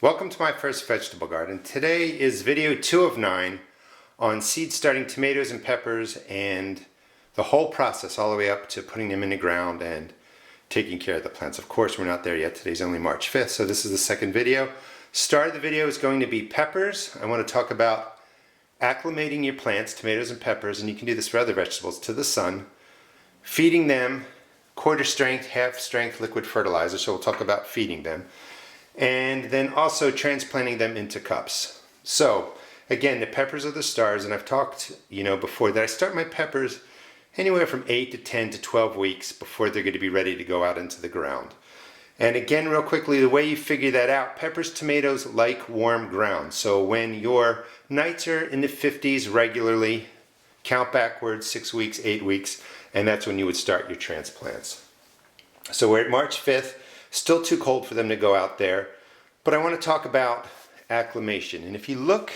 Welcome to my first vegetable garden. Today is video 2 of 9 on seed starting tomatoes and peppers and the whole process all the way up to putting them in the ground and taking care of the plants. Of course, we're not there yet. Today's only March 5th, so this is the second video. Start of the video is going to be peppers. I want to talk about acclimating your plants, tomatoes and peppers, and you can do this for other vegetables, to the sun, feeding them quarter strength, half strength liquid fertilizer, so we'll talk about feeding them. And then also transplanting them into cups. So again, the peppers are the stars, and I've talked before that I start my peppers anywhere from 8 to 10 to 12 weeks before they're going to be ready to go out into the ground. And again, real quickly, the way you figure that out, peppers, tomatoes like warm ground. So when your nights are in the 50s regularly, count backwards 6 weeks, 8 weeks, and that's when you would start your transplants. So we're at March 5th. Still too cold for them to go out there, but I want to talk about acclimation. And if you look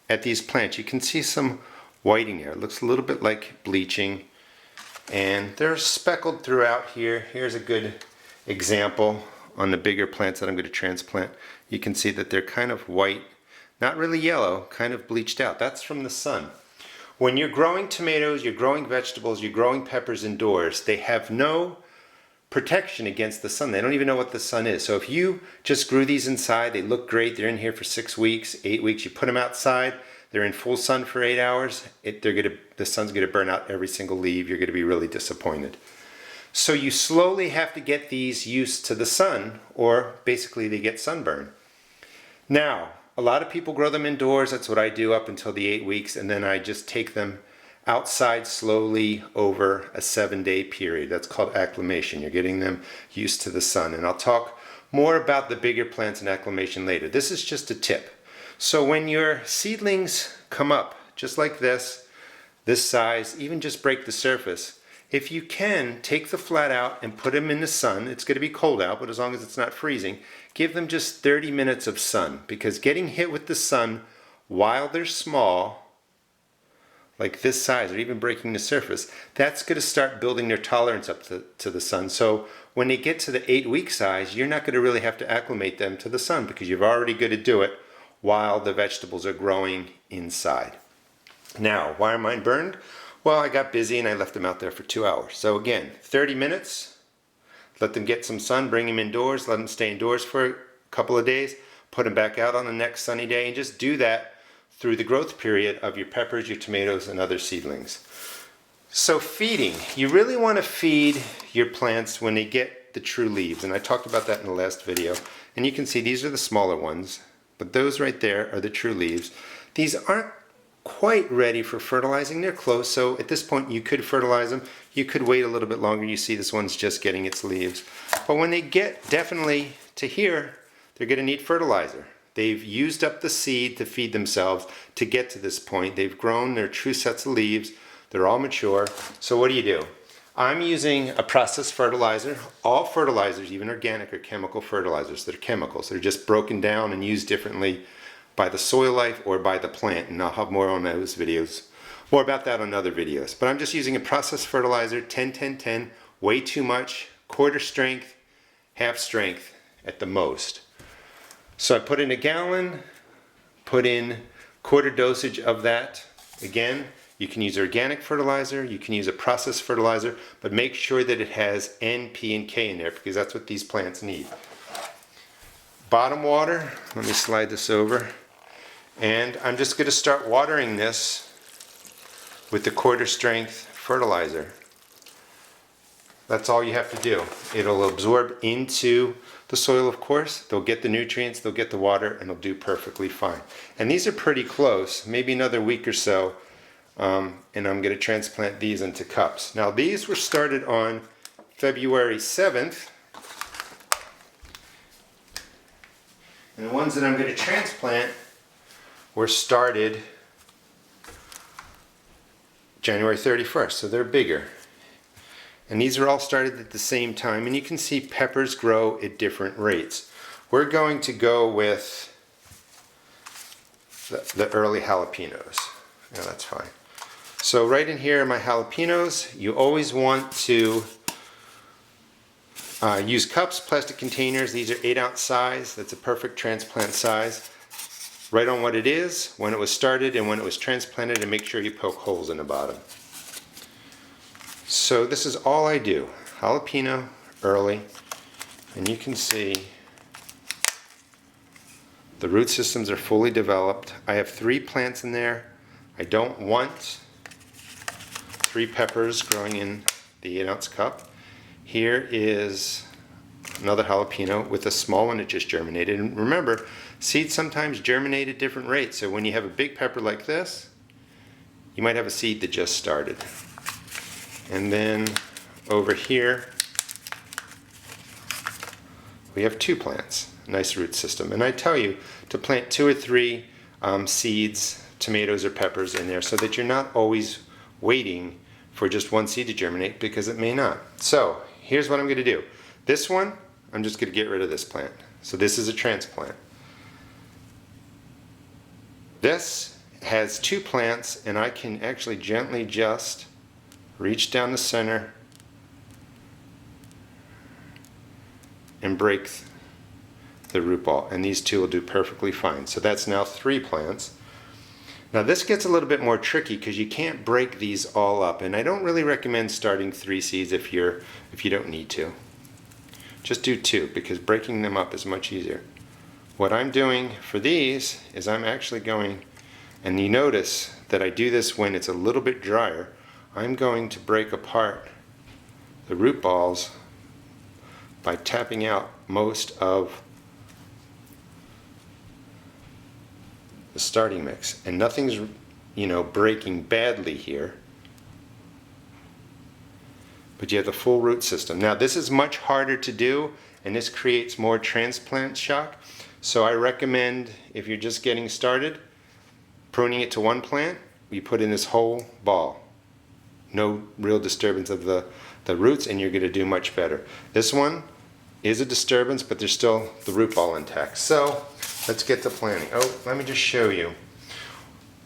at these plants, you can see some whiting there. It looks a little bit like bleaching, and they're speckled throughout here. Here's a good example on the bigger plants that I'm going to transplant. You can see that they're kind of white, not really yellow, kind of bleached out. That's from the sun. When you're growing tomatoes, you're growing vegetables, you're growing peppers indoors, they have no protection against the sun. They don't even know what the sun is. So if you just grew these inside, they look great, they're in here for 6 weeks, 8 weeks, you put them outside, they're in full sun for 8 hours, the sun's going to burn out every single leaf, you're going to be really disappointed. So you slowly have to get these used to the sun, or basically they get sunburn. Now, a lot of people grow them indoors. That's what I do up until the 8 weeks, and then I just take them outside slowly over a 7-day period. That's called acclimation. You're getting them used to the sun. And I'll talk more about the bigger plants and acclimation later. This is just a tip. So when your seedlings come up, just like this size, even just break the surface, if you can, take the flat out and put them in the sun. It's going to be cold out, but as long as it's not freezing, give them just 30 minutes of sun, because getting hit with the sun while they're small, like this size, or even breaking the surface, that's going to start building their tolerance up to the sun. So when they get to the 8-week size, you're not going to really have to acclimate them to the sun, because you've already got to do it while the vegetables are growing inside. Now, why are mine burned? Well, I got busy and I left them out there for 2 hours. So again, 30 minutes, let them get some sun, bring them indoors, let them stay indoors for a couple of days, put them back out on the next sunny day, and just do that through the growth period of your peppers, your tomatoes, and other seedlings. So feeding, you really want to feed your plants when they get the true leaves, and I talked about that in the last video. And you can see these are the smaller ones, but those right there are the true leaves. These aren't quite ready for fertilizing, they're close, so at this point you could fertilize them. You could wait a little bit longer. You see this one's just getting its leaves. But when they get definitely to here, they're going to need fertilizer. They've used up the seed to feed themselves to get to this point. They've grown their true sets of leaves. They're all mature. So what do? I'm using a processed fertilizer. All fertilizers, even organic or chemical fertilizers, they're chemicals. They're just broken down and used differently by the soil life or by the plant. And I'll have more on those videos. More about that on other videos. But I'm just using a processed fertilizer, 10-10-10, way too much, quarter strength, half strength at the most. So I put in a gallon, put in quarter dosage of that. Again, you can use organic fertilizer, you can use a processed fertilizer, but make sure that it has N, P, and K in there, because that's what these plants need. Bottom water, let me slide this over, and I'm just going to start watering this with the quarter strength fertilizer. That's all you have to do. It'll absorb into the soil, of course. They'll get the nutrients, they'll get the water, and they'll do perfectly fine. And these are pretty close, maybe another week or so, and I'm going to transplant these into cups. Now these were started on February 7th, and the ones that I'm going to transplant were started January 31st, so they're bigger. And these are all started at the same time, and you can see peppers grow at different rates. We're going to go with the early jalapenos. Yeah, that's fine. So right in here are my jalapenos. You always want to Use cups, plastic containers. These are 8-ounce size. That's a perfect transplant size. Write on what it is, when it was started, and when it was transplanted, and make sure you poke holes in the bottom. So this is all I do. Jalapeno early, and you can see the root systems are fully developed. I have 3 plants in there. I don't want 3 peppers growing in the 8-ounce cup. Here is another jalapeno with a small one that just germinated. And remember, seeds sometimes germinate at different rates. So when you have a big pepper like this, you might have a seed that just started. And then over here, we have 2 plants. Nice root system. And I tell you to plant 2 or 3 seeds, tomatoes or peppers in there, so that you're not always waiting for just one seed to germinate, because it may not. So here's what I'm going to do. This one, I'm just going to get rid of this plant. So this is a transplant. This has 2 plants, and I can actually gently just reach down the center and break the root ball, and these 2 will do perfectly fine. So that's now 3 plants. Now this gets a little bit more tricky because you can't break these all up, and I don't really recommend starting 3 seeds if you don't need to. Just do 2, because breaking them up is much easier. What I'm doing for these is I'm actually going, and you notice that I do this when it's a little bit drier, I'm going to break apart the root balls by tapping out most of the starting mix. And nothing's, breaking badly here. But you have the full root system. Now this is much harder to do, and this creates more transplant shock. So I recommend, if you're just getting started, pruning it to 1 plant, you put in this whole ball. No real disturbance of the roots, and you're going to do much better. This one is a disturbance, but there's still the root ball intact. So let's get to planting. Oh, let me just show you.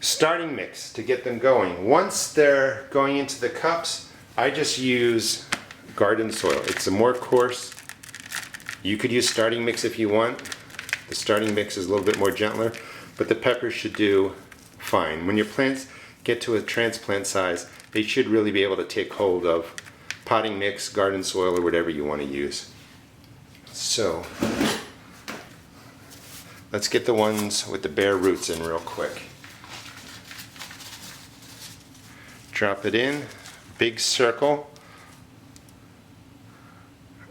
Starting mix to get them going. Once they're going into the cups, I just use garden soil. It's a more coarse. You could use starting mix if you want. The starting mix is a little bit more gentler, but the peppers should do fine. When your plants get to a transplant size, they should really be able to take hold of potting mix, garden soil, or whatever you want to use. So let's get the ones with the bare roots in real quick. Drop it in, big circle.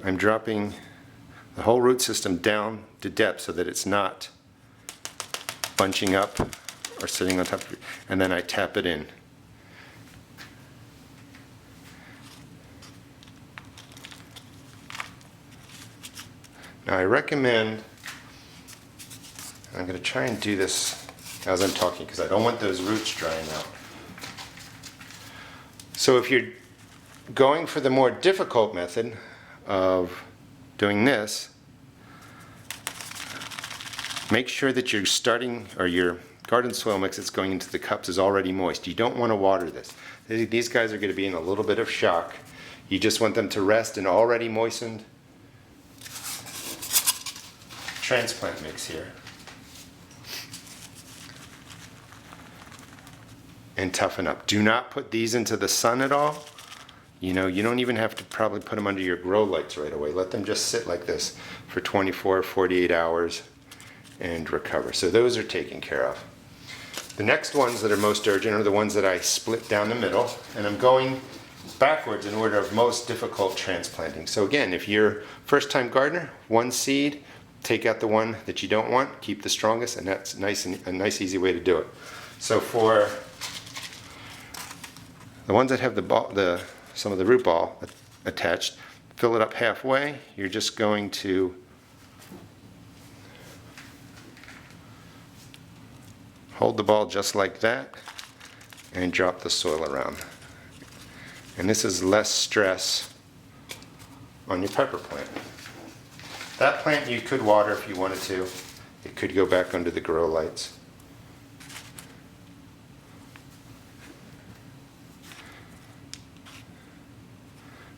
I'm dropping the whole root system down to depth so that it's not bunching up or sitting on top of it, and then I tap it in. Now I recommend, I'm going to try and do this as I'm talking because I don't want those roots drying out. So if you're going for the more difficult method of doing this, make sure that your starting or your garden soil mix that's going into the cups is already moist. You don't want to water this. These guys are going to be in a little bit of shock. You just want them to rest in already moistened transplant mix here. And toughen up. Do not put these into the sun at all. You don't even have to probably put them under your grow lights right away. Let them just sit like this for 24, 48 hours and recover. So those are taken care of. The next ones that are most urgent are the ones that I split down the middle, and I'm going backwards in order of most difficult transplanting. So again, if you're first time gardener, 1 seed, take out the one that you don't want, keep the strongest, and that's a nice easy way to do it. So for the ones that have some of the root ball attached, fill it up halfway. You're just going to hold the ball just like that and drop the soil around. And this is less stress on your pepper plant. That plant you could water if you wanted to. It could go back under the grow lights.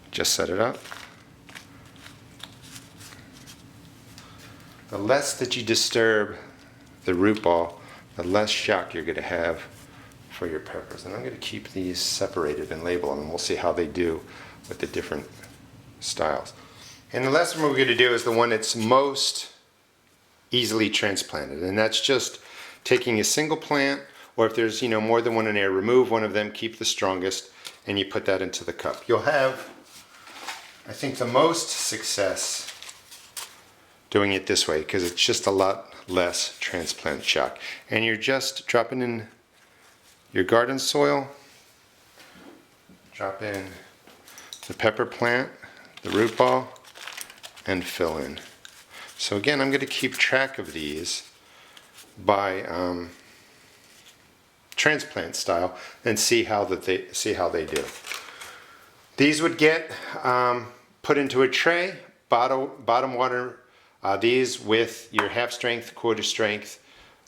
Just set it up. the less that you disturb the root ball, the less shock you're going to have for your peppers. And I'm going to keep these separated and label them, and we'll see how they do with the different styles. And the last one we're going to do is the one that's most easily transplanted, and that's just taking a single plant, or if there's more than one in there, remove one of them, keep the strongest, and you put that into the cup. You'll have, I think, the most success doing it this way because it's just a lot less transplant shock. And you're just dropping in your garden soil, drop in the pepper plant, the root ball, and fill in. So again, I'm going to keep track of these by transplant style and see how they do. These would get put into a tray, bottom water these with your half strength, quarter strength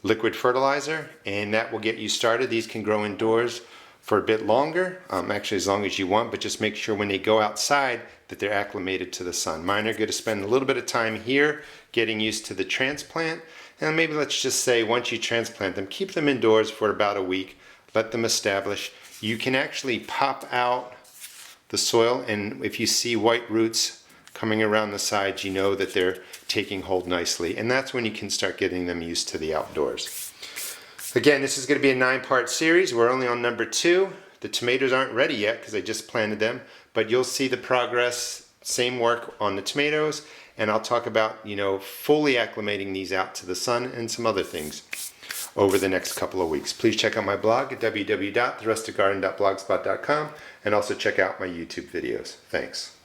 liquid fertilizer, and that will get you started. These can grow indoors for a bit longer, actually as long as you want, but just make sure when they go outside that they're acclimated to the sun. Mine are going to spend a little bit of time here getting used to the transplant, and maybe let's just say once you transplant them, keep them indoors for about a week, let them establish. You can actually pop out the soil, and if you see white roots coming around the sides, you know that they're taking hold nicely, and that's when you can start getting them used to the outdoors. Again, this is going to be a 9-part series. We're only on number 2. The tomatoes aren't ready yet because I just planted them, but you'll see the progress, same work on the tomatoes, and I'll talk about, fully acclimating these out to the sun and some other things over the next couple of weeks. Please check out my blog at www.therustedgarden.blogspot.com and also check out my YouTube videos. Thanks.